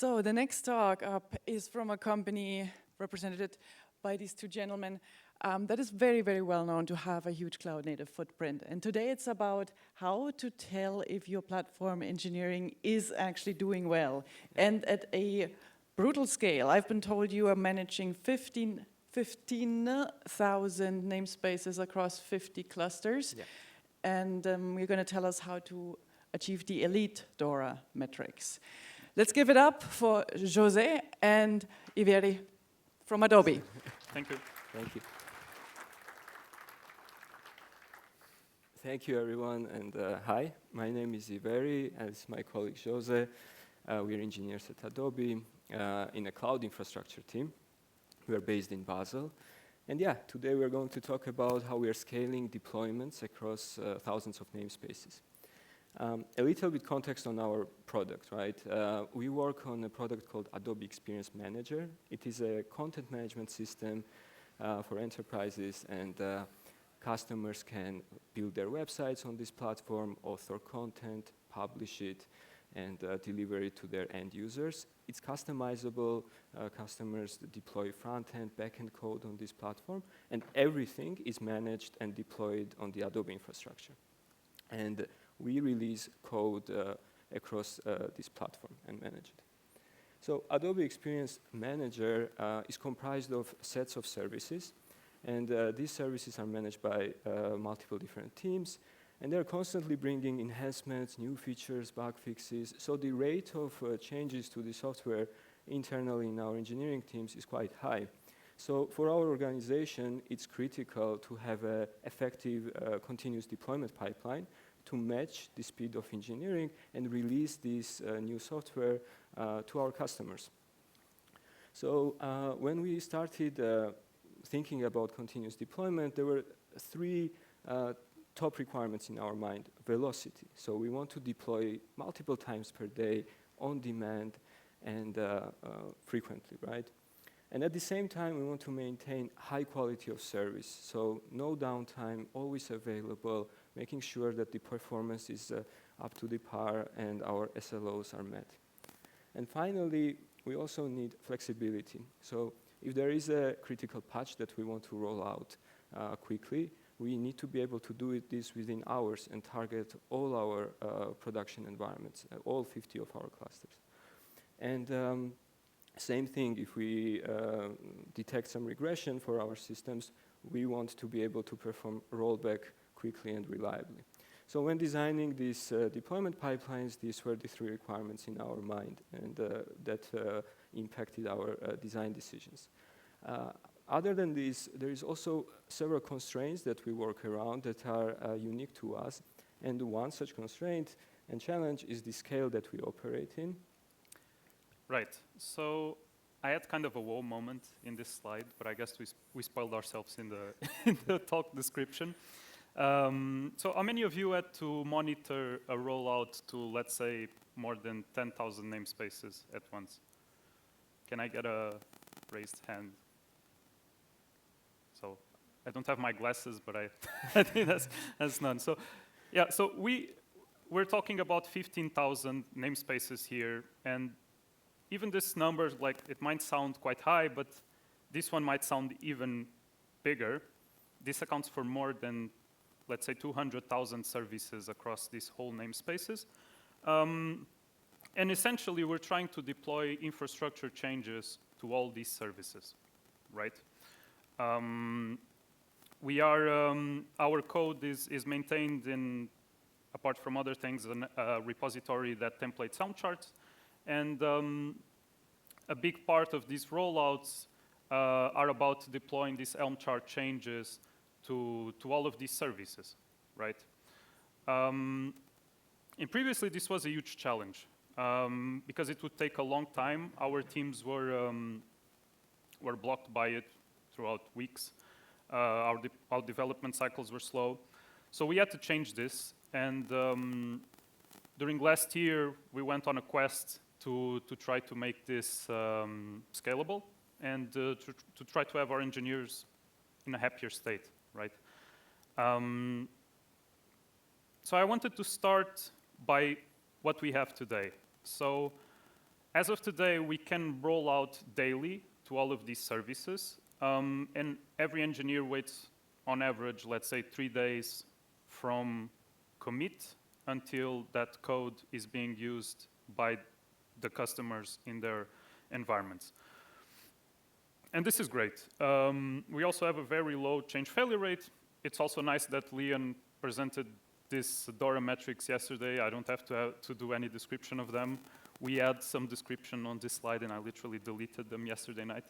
So the next talk up is from a company represented by these two gentlemen that is very, very well known to have a huge cloud-native footprint. And today it's about how to tell if your platform engineering is actually doing well. And at a brutal scale, I've been told you are managing 15,000 namespaces across 50 clusters. Yeah. And you're going to tell us how to achieve the elite DORA metrics. Let's give it up for José and Iveri from Adobe. Thank you. Thank you. Thank you, everyone, and hi. My name is Iveri, as my colleague José. We're engineers at Adobe in a cloud infrastructure team. We're based in Basel. And yeah, today we're going to talk about how we are scaling deployments across thousands of namespaces. A little bit context on our product, right? We work on a product called Adobe Experience Manager. It is a content management system for enterprises, and customers can build their websites on this platform, author content, publish it, and deliver it to their end users. It's customizable. Customers deploy front-end, back-end code on this platform, and everything is managed and deployed on the Adobe infrastructure. And we release code across this platform and manage it. So Adobe Experience Manager is comprised of sets of services, and these services are managed by multiple different teams, and they're constantly bringing enhancements, new features, bug fixes. So the rate of changes to the software internally in our engineering teams is quite high. So for our organization, it's critical to have an effective continuous deployment pipeline to match the speed of engineering and release this new software to our customers. So when we started thinking about continuous deployment, there were three top requirements in our mind. Velocity. So we want to deploy multiple times per day, on demand, and frequently, right? And at the same time, we want to maintain high quality of service. So no downtime, always available, making sure that the performance is up to the par and our SLOs are met. And finally, we also need flexibility. So if there is a critical patch that we want to roll out quickly, we need to be able to do this within hours and target all our production environments, all 50 of our clusters. And same thing, if we detect some regression for our systems, we want to be able to perform rollback quickly and reliably. So when designing these deployment pipelines, these were the three requirements in our mind, and that impacted our design decisions. Other than this, there is also several constraints that we work around that are unique to us. And one such constraint and challenge is the scale that we operate in. Right. So I had kind of a whoa moment in this slide, but I guess we spoiled ourselves in the, in the talk description. So how many of you had to monitor a rollout to, let's say, more than 10,000 namespaces at once? Can I get a raised hand? So I don't have my glasses, but I think that's none. So yeah, so we're talking about 15,000 namespaces here, and even this number, like, it might sound quite high, but this one might sound even bigger. This accounts for more than, let's say, 200,000 services across these whole namespaces. And essentially, we're trying to deploy infrastructure changes to all these services, right? Our code is maintained in, apart from other things, a repository that templates Helm charts. And a big part of these rollouts are about deploying these Helm chart changes to all of these services, right? And previously, this was a huge challenge because it would take a long time. Our teams were blocked by it throughout weeks. Our development cycles were slow. So we had to change this. And during last year, we went on a quest to try to make this scalable and to try to have our engineers in a happier state, right? So I wanted to start by what we have today. So as of today, we can roll out daily to all of these services, and every engineer waits, on average, let's say 3 days from commit until that code is being used by the customers in their environments. And this is great. We also have a very low change failure rate. It's also nice that Leon presented this DORA metrics yesterday. I don't have to do any description of them. We had some description on this slide, and I literally deleted them yesterday night.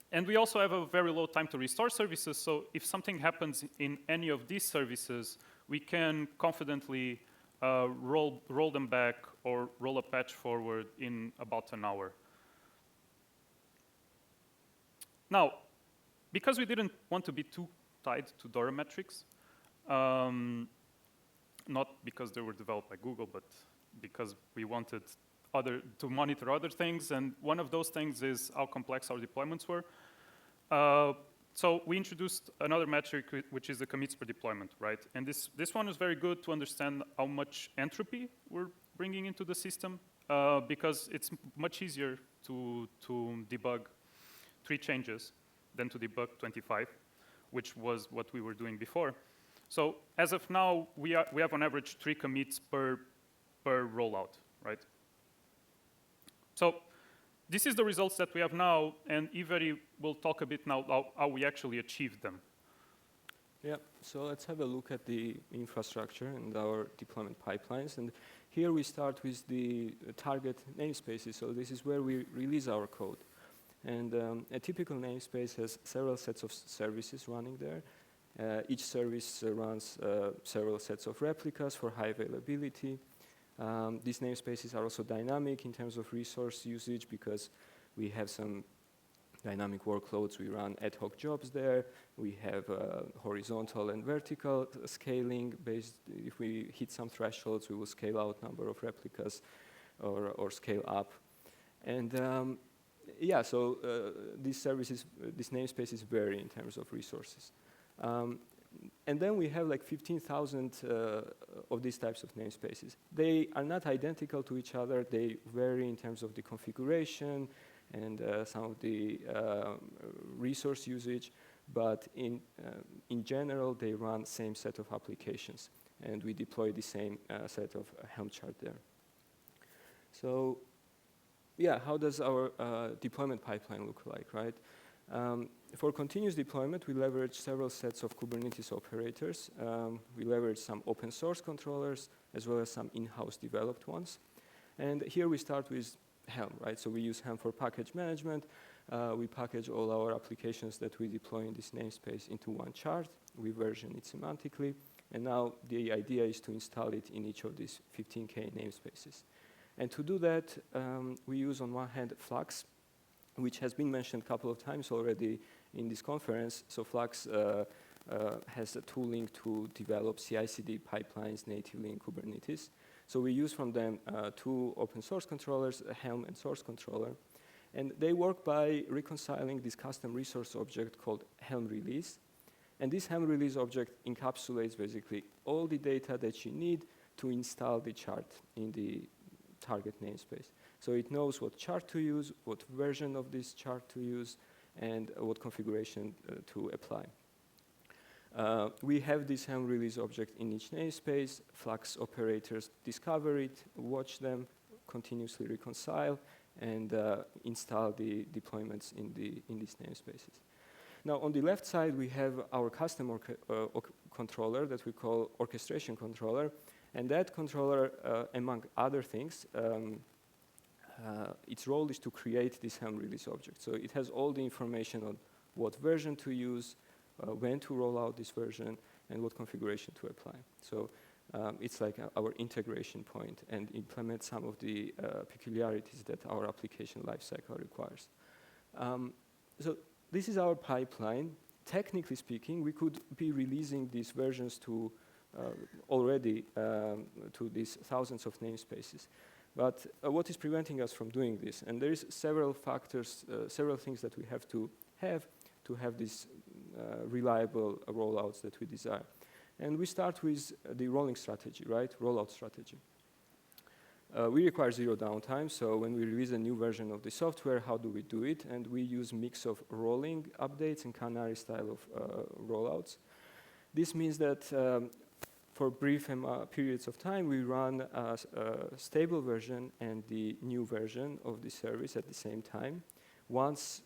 And we also have a very low time to restore services, so if something happens in any of these services, we can confidently roll them back or roll a patch forward in about an hour. Now, because we didn't want to be too tied to DORA metrics, not because they were developed by Google, but because we wanted to monitor other things, and one of those things is how complex our deployments were. So we introduced another metric, which is the commits per deployment, right? And this one is very good to understand how much entropy we're bringing into the system, because it's much easier to debug 3 changes than to debug 25, which was what we were doing before. So as of now, we have on average 3 commits per rollout, right? So this is the results that we have now, and Iveri will talk a bit now how we actually achieved them. Yeah, so let's have a look at the infrastructure and our deployment pipelines. And here we start with the target namespaces. So this is where we release our code. And a typical namespace has several sets of services running there. Each service runs several sets of replicas for high availability. These namespaces are also dynamic in terms of resource usage because we have some dynamic workloads. We run ad hoc jobs there. We have horizontal and vertical scaling based. If we hit some thresholds, we will scale out number of replicas or scale up. And yeah, so these services, these namespaces vary in terms of resources. And then we have like 15,000 of these types of namespaces. They are not identical to each other. They vary in terms of the configuration and some of the resource usage. But in general, they run same set of applications. And we deploy the same set of Helm chart there. So yeah, how does our deployment pipeline look like, right? For continuous deployment, we leverage several sets of Kubernetes operators. We leverage some open source controllers, as well as some in-house developed ones. And here we start with Helm, right? So we use Helm for package management. We package all our applications that we deploy in this namespace into one chart. We version it semantically. And now the idea is to install it in each of these 15K namespaces. And to do that, we use on one hand Flux, which has been mentioned a couple of times already in this conference. So Flux has a tooling to develop CI/CD pipelines natively in Kubernetes. So we use from them 2 open source controllers, a Helm and source controller. And they work by reconciling this custom resource object called Helm release. And this Helm release object encapsulates basically all the data that you need to install the chart in the target namespace. So it knows what chart to use, what version of this chart to use, and what configuration to apply. We have this Helm release object in each namespace. Flux operators discover it, watch them, continuously reconcile, and install the deployments in these namespaces. Now, on the left side, we have our custom controller that we call orchestration controller. And that controller, among other things, its role is to create this Helm release object. So it has all the information on what version to use, when to roll out this version, and what configuration to apply. So it's like our integration point and implement some of the peculiarities that our application lifecycle requires. So this is our pipeline. Technically speaking, we could be releasing these versions to already to these thousands of namespaces. But what is preventing us from doing this? And there is several factors, several things that we have to have these reliable rollouts that we desire. And we start with the rolling strategy, right? Rollout strategy. We require zero downtime, so when we release a new version of the software, how do we do it? And we use mix of rolling updates and canary style of rollouts. This means that for brief periods of time, we run a stable version and the new version of the service at the same time. Once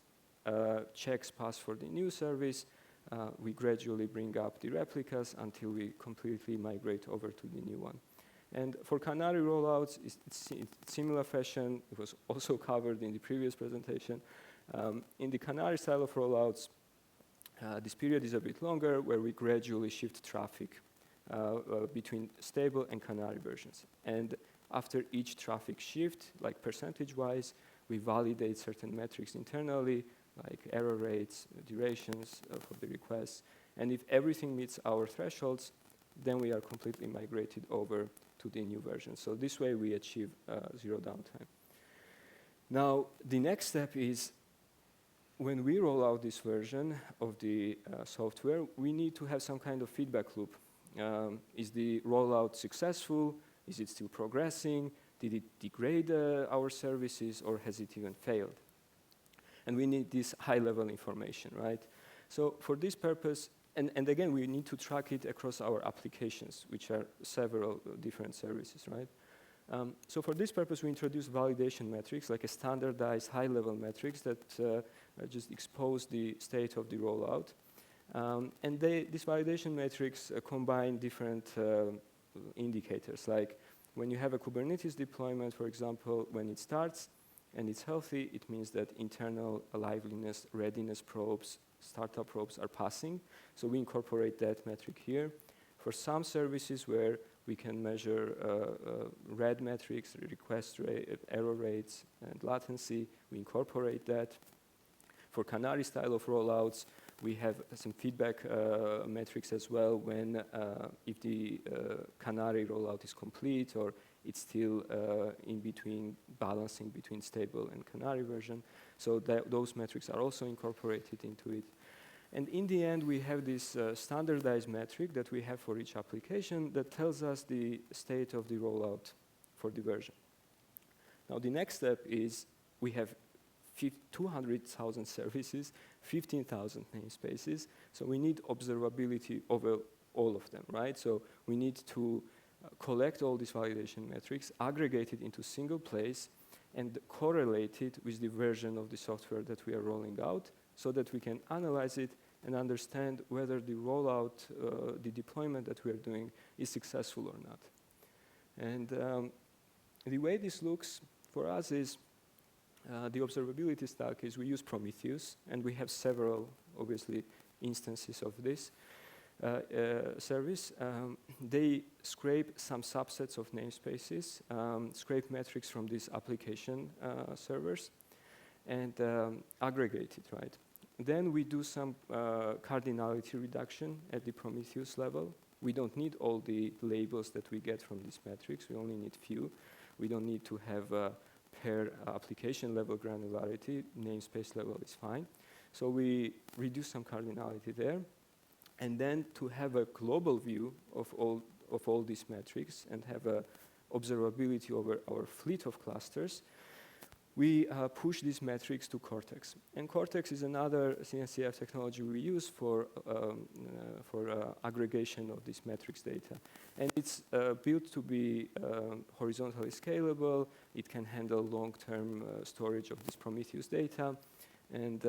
checks pass for the new service, we gradually bring up the replicas until we completely migrate over to the new one. And for canary rollouts, it's in similar fashion. It was also covered in the previous presentation. In the canary style of rollouts, this period is a bit longer, where we gradually shift traffic between stable and canary versions. And after each traffic shift, like percentage-wise, we validate certain metrics internally, like error rates, durations for the requests. And if everything meets our thresholds, then we are completely migrated over to the new version. So this way we achieve zero downtime. Now, the next step is when we roll out this version of the software, we need to have some kind of feedback loop. Is the rollout successful? Is it still progressing? Did it degrade our services, or has it even failed? And we need this high-level information, right? So for this purpose, and again, we need to track it across our applications, which are several different services, right? So for this purpose, we introduce validation metrics, like a standardized high-level metrics that just expose the state of the rollout. And these validation metrics combine different indicators, like when you have a Kubernetes deployment, for example, when it starts and it's healthy, it means that internal liveliness, readiness probes, startup probes are passing. So we incorporate that metric here. For some services where we can measure RAD metrics, request rate, error rates, and latency, we incorporate that. For canary style of rollouts, we have some feedback metrics as well when if the canary rollout is complete, or it's still in between, balancing between stable and canary version. So those metrics are also incorporated into it. And in the end, we have this standardized metric that we have for each application that tells us the state of the rollout for the version. Now, the next step is we have 200,000 services, 15,000 namespaces. So we need observability over all of them, right? So we need to collect all these validation metrics, aggregate it into a single place, and correlate it with the version of the software that we are rolling out, so that we can analyze it and understand whether the rollout, the deployment that we are doing is successful or not. And the way this looks for us is the observability stack is we use Prometheus, and we have several, obviously, instances of this service. They scrape some subsets of namespaces, scrape metrics from these application servers, and aggregate it, right? Then we do some cardinality reduction at the Prometheus level. We don't need all the labels that we get from these metrics. We only need few. We don't need to have per application level granularity. Namespace level is fine. So we reduce some cardinality there. And then to have a global view of all these metrics and have a observability over our fleet of clusters, we push these metrics to Cortex. And Cortex is another CNCF technology we use for aggregation of this metrics data. And it's built to be horizontally scalable. It can handle long-term storage of this Prometheus data. And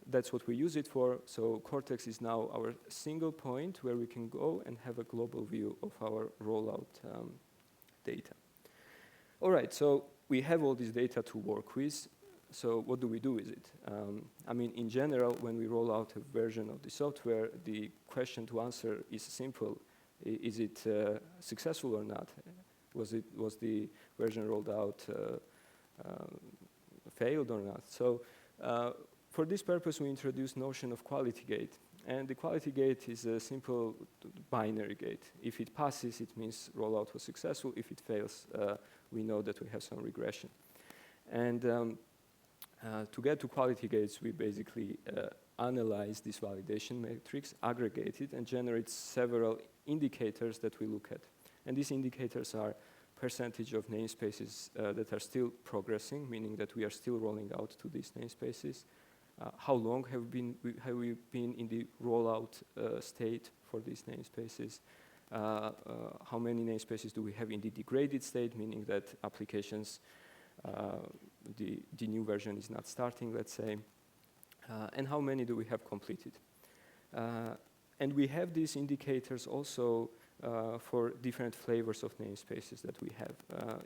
that's what we use it for. So Cortex is now our single point where we can go and have a global view of our rollout data. All right, so we have all this data to work with. So what do we do with it? I mean, in general, when we roll out a version of the software, the question to answer is simple. Is it successful or not? Was the version rolled out failed or not? So for this purpose, we introduced notion of quality gate. And the quality gate is a simple binary gate. If it passes, it means rollout was successful. If it fails, we know that we have some regression. And to get to quality gates, we basically analyze this validation matrix, aggregate it, and generate several indicators that we look at. And these indicators are percentage of namespaces that are still progressing, meaning that we are still rolling out to these namespaces. How long have we been in the rollout state for these namespaces? How many namespaces do we have in the degraded state, meaning that applications, the new version is not starting, let's say, and how many do we have completed? And we have these indicators also for different flavors of namespaces that we have.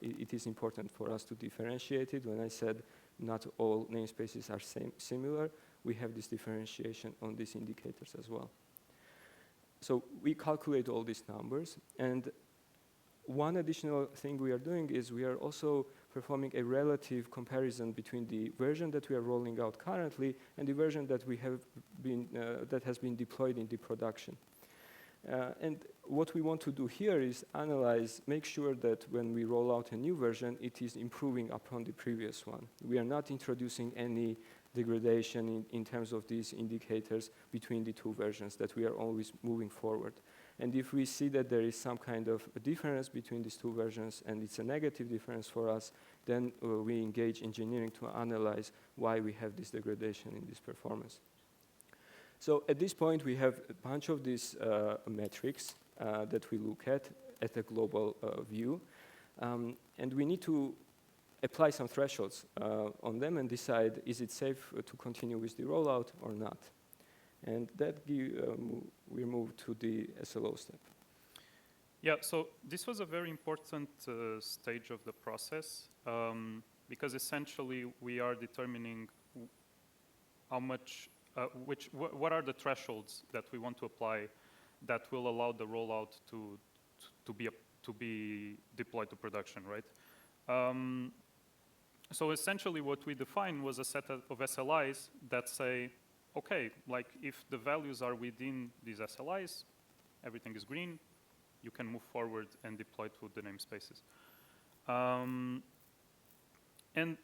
It is important for us to differentiate it. When I said not all namespaces are similar, we have this differentiation on these indicators as well. So we calculate all these numbers, and one additional thing we are doing is we are also performing a relative comparison between the version that we are rolling out currently and the version that we have been that has been deployed in the production. And what we want to do here is analyze, make sure that when we roll out a new version, it is improving upon the previous one. We are not introducing any degradation in terms of these indicators between the two versions, that we are always moving forward. And if we see that there is some kind of a difference between these two versions and it's a negative difference for us, then we engage engineering to analyze why we have this degradation in this performance. So at this point, we have a bunch of these metrics that we look at a global view. And we need to apply some thresholds on them and decide, is it safe to continue with the rollout or not? And that we move to the SLO step. Yeah, so this was a very important stage of the process because essentially we are determining how much, what are the thresholds that we want to apply that will allow the rollout to be deployed to production, right? So essentially what we defined was a set of SLIs that say, okay, like if the values are within these SLIs, everything is green, you can move forward and deploy to the namespaces. And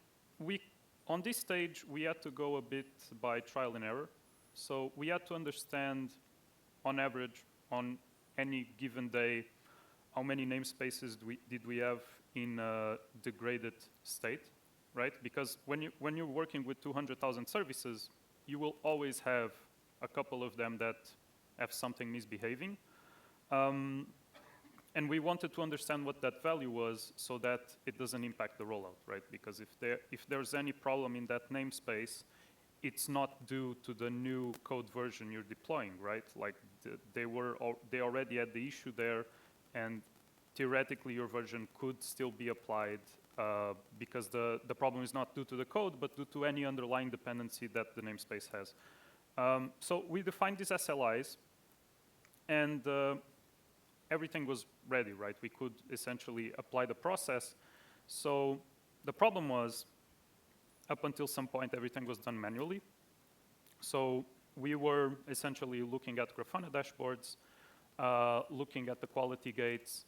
on this stage, we had to go a bit by trial and error. So we had to understand, on average, on any given day, how many namespaces did we have in a degraded state, right? Because when you're working with 200,000 services, you will always have a couple of them that have something misbehaving. And we wanted to understand what that value was so that it doesn't impact the rollout, right? Because if there's any problem in that namespace, it's not due to the new code version you're deploying, right? Like they already had the issue there, and theoretically your version could still be applied because the problem is not due to the code, but due to any underlying dependency that the namespace has. So we defined these SLIs, and everything was ready, right? We could essentially apply the process. So the problem was, up until some point, everything was done manually. So we were essentially looking at Grafana dashboards, looking at the quality gates,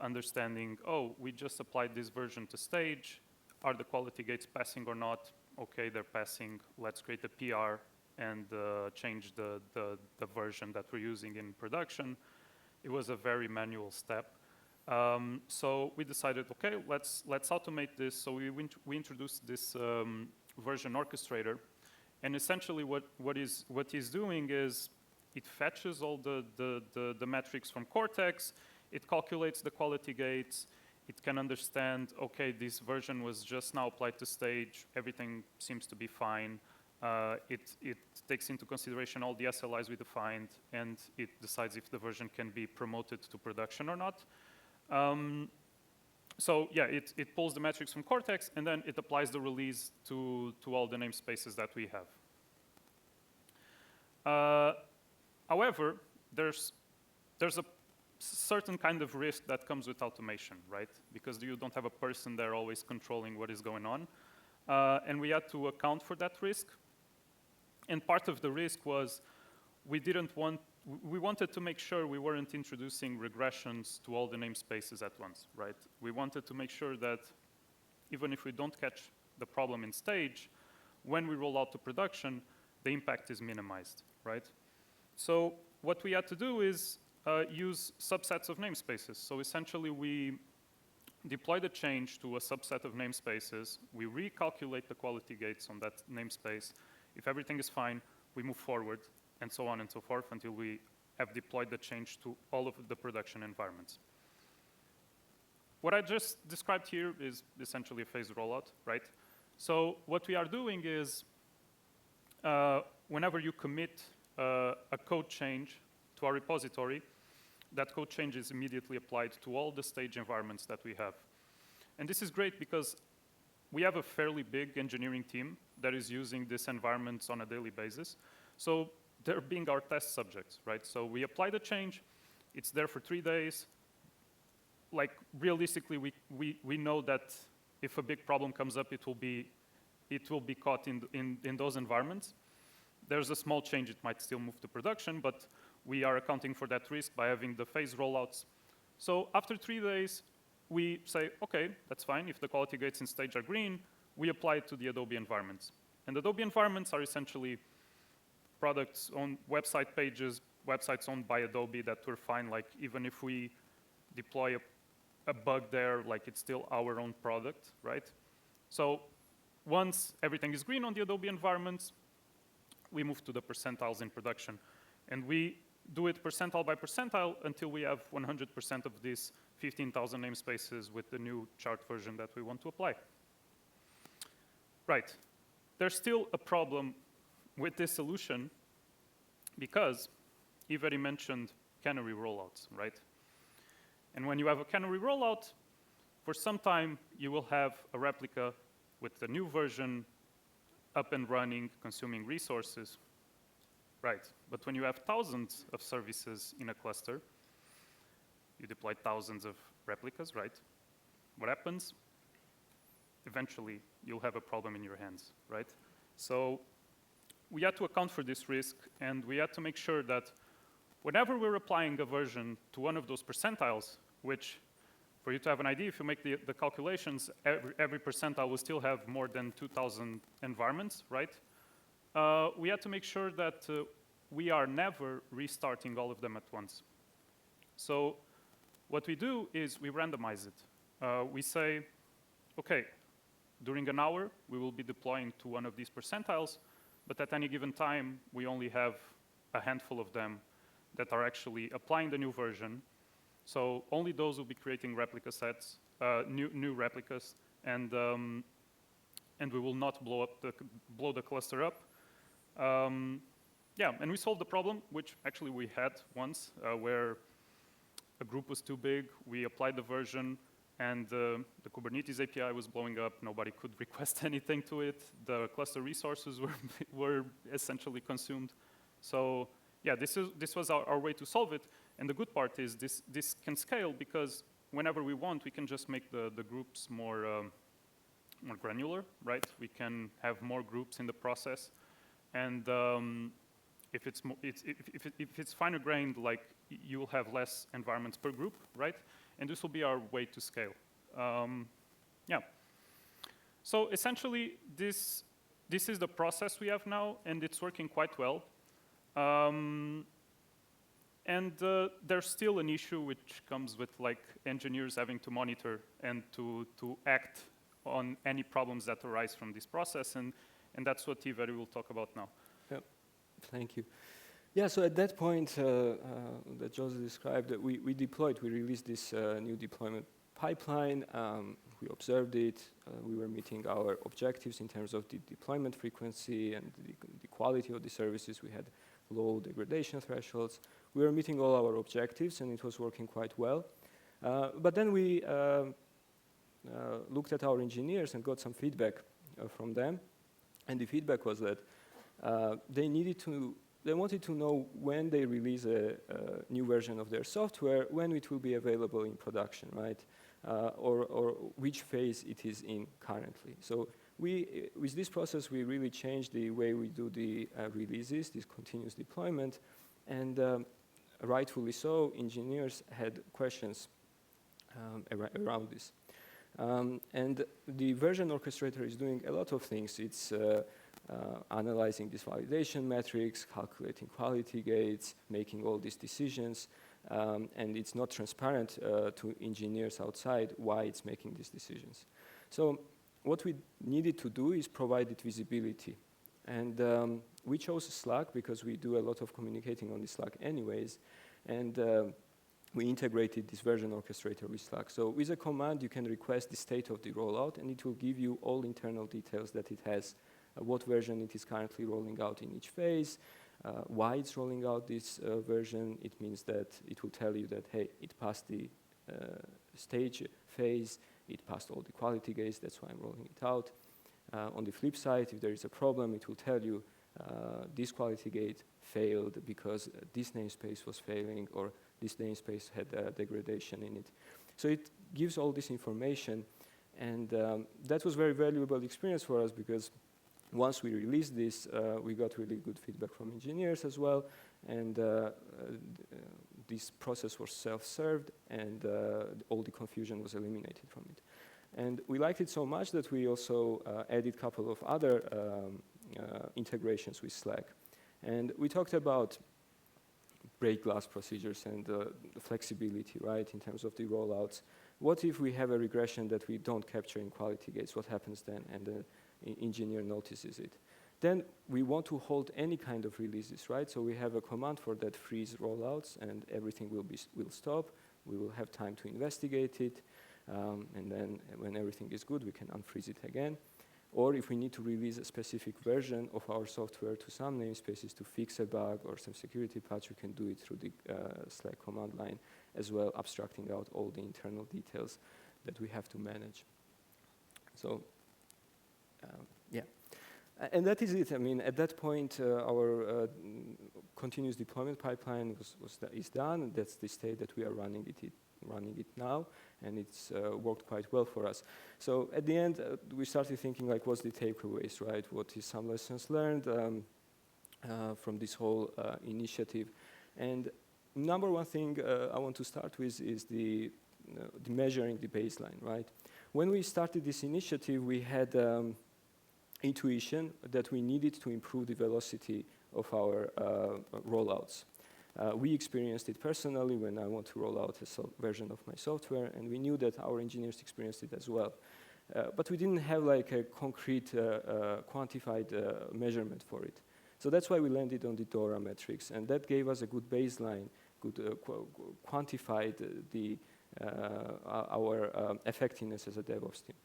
understanding, oh, we just applied this version to stage. Are the quality gates passing or not? Okay, they're passing. Let's create a PR and change the version that we're using in production. It was a very manual step. So we decided, okay, let's automate this. So we introduced this version orchestrator. And essentially what he's doing is it fetches all the metrics from Cortex. It calculates the quality gates. It can understand, okay, this version was just now applied to stage. Everything seems to be fine. It takes into consideration all the SLIs we defined, and it decides if the version can be promoted to production or not. So yeah, it pulls the metrics from Cortex, and then it applies the release to all the namespaces that we have. However, there's a certain kind of risk that comes with automation, right? Because you don't have a person there always controlling what is going on. And we had to account for that risk. And part of the risk was we wanted to make sure we weren't introducing regressions to all the namespaces at once, right? We wanted to make sure that even if we don't catch the problem in stage, when we roll out to production, the impact is minimized, right? So what we had to do is use subsets of namespaces. So essentially we deploy the change to a subset of namespaces, we recalculate the quality gates on that namespace. If everything is fine, we move forward, and so on and so forth until we have deployed the change to all of the production environments. What I just described here is essentially a phased rollout, right? So what we are doing is, whenever you commit a code change to our repository, that code change is immediately applied to all the stage environments that we have. And this is great because we have a fairly big engineering team that is using these environments on a daily basis. So they're being our test subjects, right? So we apply the change, it's there for 3 days. Like, realistically, we know that if a big problem comes up, it will be caught in those environments. There's a small change, it might still move to production, but we are accounting for that risk by having the phase rollouts. So after 3 days, we say, okay, that's fine. If the quality gates in stage are green, we apply it to the Adobe environments. And Adobe environments are essentially products on website pages, websites owned by Adobe that we're fine. Like, even if we deploy a bug there, like, it's still our own product, right? So once everything is green on the Adobe environments, we move to the percentiles in production. And we do it percentile by percentile until we have 100% of these 15,000 namespaces with the new chart version that we want to apply. Right. There's still a problem with this solution because Iveri mentioned canary rollouts, right? And when you have a canary rollout, for some time you will have a replica with the new version up and running, consuming resources. Right, but when you have thousands of services in a cluster, you deploy thousands of replicas, right? What happens? Eventually, you'll have a problem in your hands, right? So we had to account for this risk, and we had to make sure that whenever we're applying a version to one of those percentiles, which, for you to have an idea, if you make the calculations, every percentile will still have more than 2,000 environments, right? We had to make sure that we are never restarting all of them at once. So what we do is we randomize it. We say, okay, during an hour, we will be deploying to one of these percentiles, but at any given time, we only have a handful of them that are actually applying the new version. So only those will be creating replica sets, new replicas, and we will not blow the cluster up. Yeah, and we solved the problem, which actually we had once, where a group was too big. We applied the version, and the Kubernetes API was blowing up. Nobody could request anything to it. The cluster resources were essentially consumed. So yeah, this was our way to solve it. And the good part is this can scale because whenever we want, we can just make the groups more granular, right? We can have more groups in the process. And if it's finer grained, like, you will have less environments per group, right? And this will be our way to scale. Yeah. So essentially, this is the process we have now, and it's working quite well. And there's still an issue which comes with, like, engineers having to monitor and to act on any problems that arise from this process, and that's what Iveri will talk about now. Yep. Thank you. Yeah, so at that point that José described, we released this new deployment pipeline. We observed it. We were meeting our objectives in terms of the deployment frequency and the quality of the services. We had low degradation thresholds. We were meeting all our objectives, and it was working quite well. But then we looked at our engineers and got some feedback from them. And the feedback was that they wanted to know when they release a new version of their software, when it will be available in production, right? Or which phase it is in currently. So with this process, we really changed the way we do the releases, this continuous deployment, and rightfully so, engineers had questions around this. And the version orchestrator is doing a lot of things. It's analyzing these validation metrics, calculating quality gates, making all these decisions. and it's not transparent to engineers outside why it's making these decisions. So what we needed to do is provide it visibility. And we chose Slack because we do a lot of communicating on the Slack anyways, and we integrated this version orchestrator with Slack. So with a command, you can request the state of the rollout, and it will give you all internal details that it has, what version it is currently rolling out in each phase, why it's rolling out this version. It means that it will tell you that, hey, it passed the stage phase, it passed all the quality gates, that's why I'm rolling it out. On the flip side, if there is a problem, it will tell you this quality gate failed because this namespace was failing, or this namespace had a degradation in it. So it gives all this information, and that was very valuable experience for us, because once we released this, we got really good feedback from engineers as well, and this process was self-served, and all the confusion was eliminated from it. And we liked it so much that we also added a couple of other integrations with Slack. And we talked about break glass procedures and the flexibility, right, in terms of the rollouts. What if we have a regression that we don't capture in quality gates? What happens then? And the engineer notices it. Then we want to hold any kind of releases, right? So we have a command for that: freeze rollouts, and everything will stop. We will have time to investigate it. And then when everything is good, we can unfreeze it again. Or if we need to release a specific version of our software to some namespaces to fix a bug or some security patch, we can do it through the Slack command line as well, abstracting out all the internal details that we have to manage. So, yeah. And that is it. I mean, at that point, our continuous deployment pipeline is done, and that's the state that we are running it now, and it's worked quite well for us. So at the end, we started thinking, like, what's the takeaways, right? What is some lessons learned from this whole initiative? And number one thing I want to start with is the measuring the baseline, right? When we started this initiative, we had intuition that we needed to improve the velocity of our rollouts. We experienced it personally when I want to roll out a version of my software, and we knew that our engineers experienced it as well. But we didn't have like a concrete, quantified measurement for it. So that's why we landed on the DORA metrics, and that gave us a good baseline, quantified our effectiveness as a DevOps team.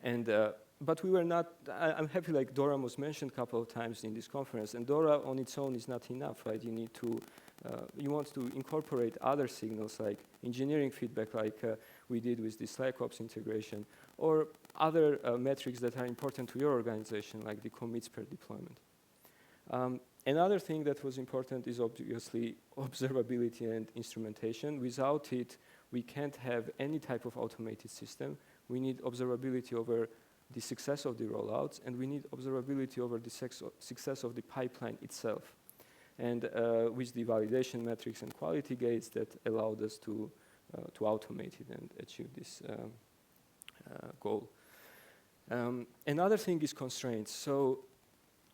And but we were not, I'm happy, like DORA was mentioned a couple of times in this conference, and DORA on its own is not enough, right? You need to, you want to incorporate other signals like engineering feedback, like we did with the SlackOps integration, or other metrics that are important to your organization, like the commits per deployment. Another thing that was important is obviously observability and instrumentation. Without it, we can't have any type of automated system. We need observability over the success of the rollouts, and we need observability over the success of the pipeline itself. And with the validation metrics and quality gates that allowed us to automate it and achieve this goal. Another thing is constraints. So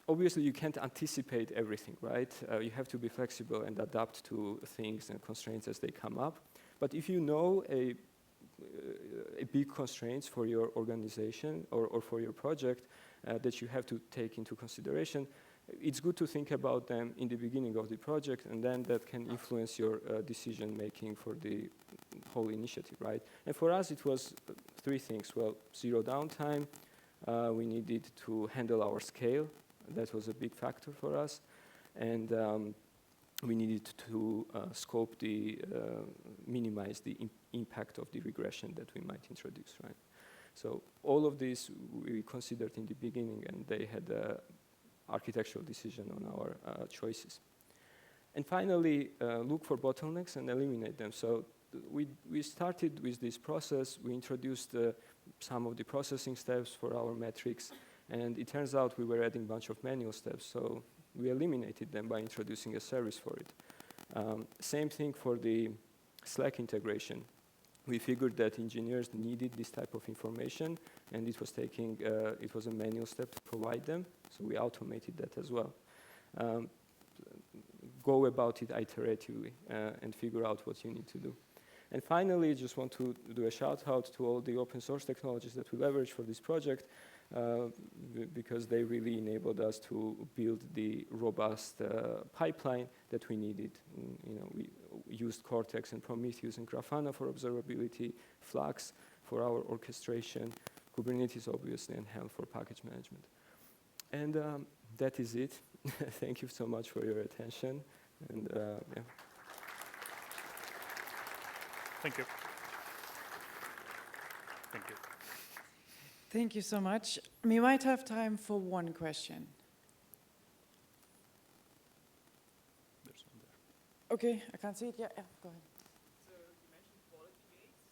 obviously you can't anticipate everything, right? You have to be flexible and adapt to things and constraints as they come up. But if you know a big constraints for your organization or for your project that you have to take into consideration, it's good to think about them in the beginning of the project, and then that can influence your decision making for the whole initiative, right? And for us, it was three things. Well, zero downtime. We needed to handle our scale. That was a big factor for us. And we needed to scope minimize the impact of the regression that we might introduce, right? So all of this we considered in the beginning, and they had an architectural decision on our choices. And finally, look for bottlenecks and eliminate them. So we started with this process. We introduced some of the processing steps for our metrics, and it turns out we were adding a bunch of manual steps. So we eliminated them by introducing a service for it. Same thing for the Slack integration. We figured that engineers needed this type of information, and it was a manual step to provide them, so we automated that as well. go about it iteratively and figure out what you need to do. And finally, I just want to do a shout out to all the open source technologies that we leverage for this project, because they really enabled us to build the robust pipeline that we needed. We used Cortex and Prometheus and Grafana for observability, Flux for our orchestration, Kubernetes obviously, and Helm for package management. And that is it. Thank you so much for your attention. And yeah. Thank you. Thank you. Thank you so much. We might have time for one question. There's one there. Okay, I can't see it. Yeah, go ahead. So you mentioned quality gates.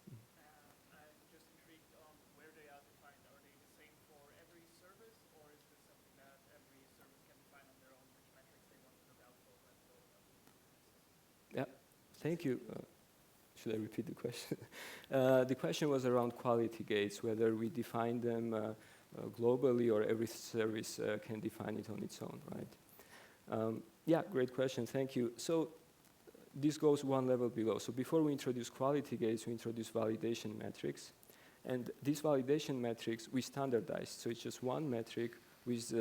I'm just intrigued on where they are defined. Are they the same for every service, or is this something that every service can define on their own, which metrics they want to look out for when rolling out the services? Yeah, thank you. Should I repeat the question? The question was around quality gates, whether we define them globally or every service can define it on its own, right? Yeah, great question, thank you. So this goes one level below. So before we introduce quality gates, we introduce validation metrics. And these validation metrics, we standardized. So it's just one metric with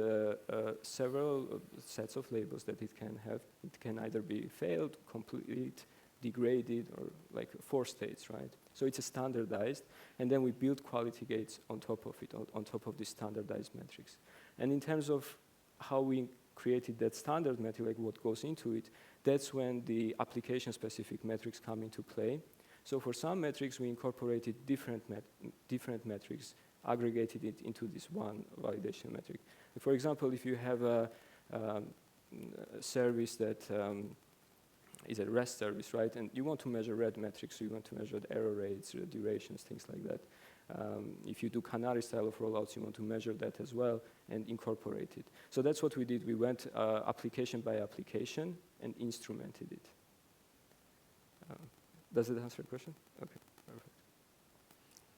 several sets of labels that it can have. It can either be failed, complete, degraded, or like 4 states, right? So it's a standardized, and then we build quality gates on top of it, on top of these standardized metrics. And in terms of how we created that standard metric, like what goes into it, that's when the application-specific metrics come into play. So for some metrics, we incorporated different metrics, aggregated it into this one validation metric. For example, if you have a service that is a REST service, right? And you want to measure red metrics, so you want to measure the error rates, the durations, things like that. If you do Canary style of rollouts, you want to measure that as well and incorporate it. So that's what we did. We went application by application and instrumented it. Does it answer the question? Okay, perfect.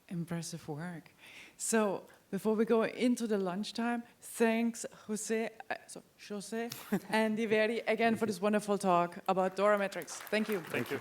Impressive work. So before we go into the lunchtime, thanks José and Iveri again for this wonderful talk about DORA Metrics. Thank you. Thank you.